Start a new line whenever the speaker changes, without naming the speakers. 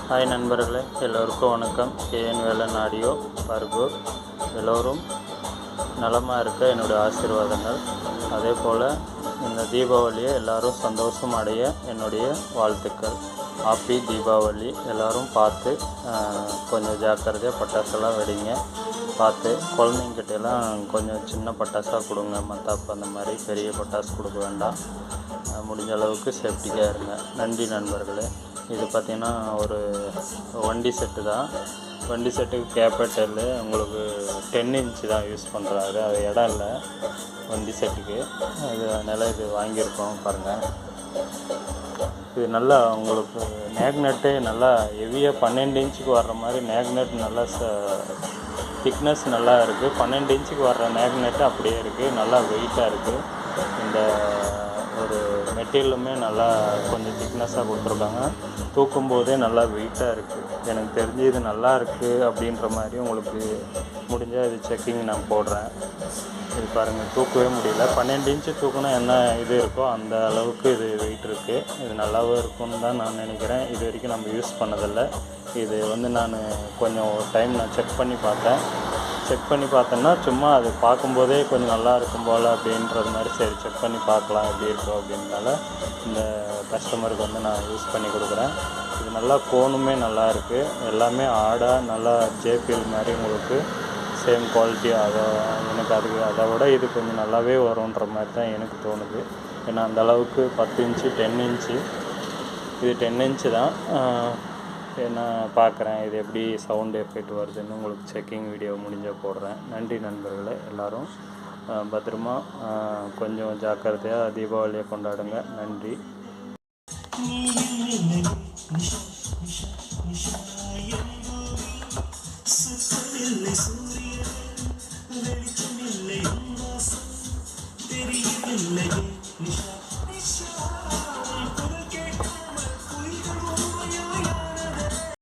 Hi நண்பர்களே, எல்லோருக்கும் வணக்கம். K N Velan audio Bargur. எல்லோரும் நலமாக இருக்க என்னுடைய ஆசீர்வாதங்கள். அதே போல் இந்த தீபாவளியை எல்லோரும் சந்தோஷம் அடைய என்னுடைய வாழ்த்துக்கள். ஹாப்பி தீபாவளி. எல்லோரும் பார்த்து கொஞ்சம் ஜாக்கிரதையாக பட்டாசெல்லாம் வெடிங்க. பார்த்து குழந்தைங்கிட்டலாம் கொஞ்சம் சின்ன பட்டாசாக கொடுங்க. மத்தாப்பு அந்த மாதிரி பெரிய பட்டாசு கொடுக்க வேண்டாம். முடிஞ்ச அளவுக்கு சேஃப்டியாக இருங்க. நன்றி நண்பர்களே. இது பார்த்திங்கன்னா ஒரு வண்டி செட்டு தான். வண்டி செட்டுக்கு கேபிட்டல் உங்களுக்கு 10 இன்ச்சு தான் யூஸ் பண்ணுறாரு. அது இடம் இல்லை வண்டி செட்டுக்கு. அதனால் இது வாங்கியிருக்கோம் பாருங்கள். இது நல்லா உங்களுக்கு மேக்னெட்டு நல்லா ஹெவியாக 12 இன்ச்சுக்கு வர்ற மாதிரி மேக்னெட் நல்லா திக்னஸ் நல்லா இருக்குது. 12 இன்ச்சுக்கு வர்ற மேக்னெட்டு அப்படியே இருக்குது. நல்லா வெயிட்டாக இருக்குது. இந்த ஒரு மெட்டீரியலுமே நல்லா கொஞ்சம் திக்னஸாக கொடுத்துருக்காங்க. தூக்கும்போதே நல்லா வெயிட்டாக இருக்குது. எனக்கு தெரிஞ்சு இது நல்லா இருக்குது அப்படின்ற மாதிரி உங்களுக்கு முடிஞ்சால் இது செக்கிங் நான் போடுறேன். இது பாருங்கள், தூக்கவே முடியல. 12 இன்ச்சு தூக்குனா என்ன இது இருக்கோ அந்த அளவுக்கு இது வெயிட் இருக்குது. இது நல்லாவும் இருக்கும்னு தான் நான் நினைக்கிறேன். இது வரைக்கும் நம்ம யூஸ் பண்ணதில்லை. இது நான் கொஞ்சம் ஒரு டைம் நான் செக் பண்ணி பார்த்தேன்னா சும்மா அது பார்க்கும்போதே கொஞ்சம் நல்லா இருக்கும் போல் அப்படின்றது மாதிரி சரி செக் பண்ணி பார்க்கலாம் எப்படி இருக்கும் அப்படின்றனால இந்த கஸ்டமருக்கு நான் யூஸ் பண்ணி கொடுக்குறேன். இது நல்லா கோனுமே நல்லா இருக்குது. எல்லாமே ஆடாக நல்லா ஜேபிஎல் மாதிரி உங்களுக்கு சேம் குவாலிட்டி. எனக்கு அதை விட இது கொஞ்சம் நல்லாவே வரும்ன்ற மாதிரி தான் எனக்கு தோணுது. ஏன்னா அந்தளவுக்கு 10 இன்ச்சு 10 இன்ச்சு இது 10 இன்ச்சு தான். நான் பார்க்குறேன் இது எப்படி சவுண்டு எஃபெக்ட் வருதுன்னு உங்களுக்கு செக்கிங் வீடியோ முடிஞ்சால் போடுறேன். நன்றி நண்பர்களே. எல்லோரும் பத்திரமா கொஞ்சம் ஜாக்கிரதையாக தீபாவளியை கொண்டாடுங்க. நன்றி. வெளிச்சமில்லை,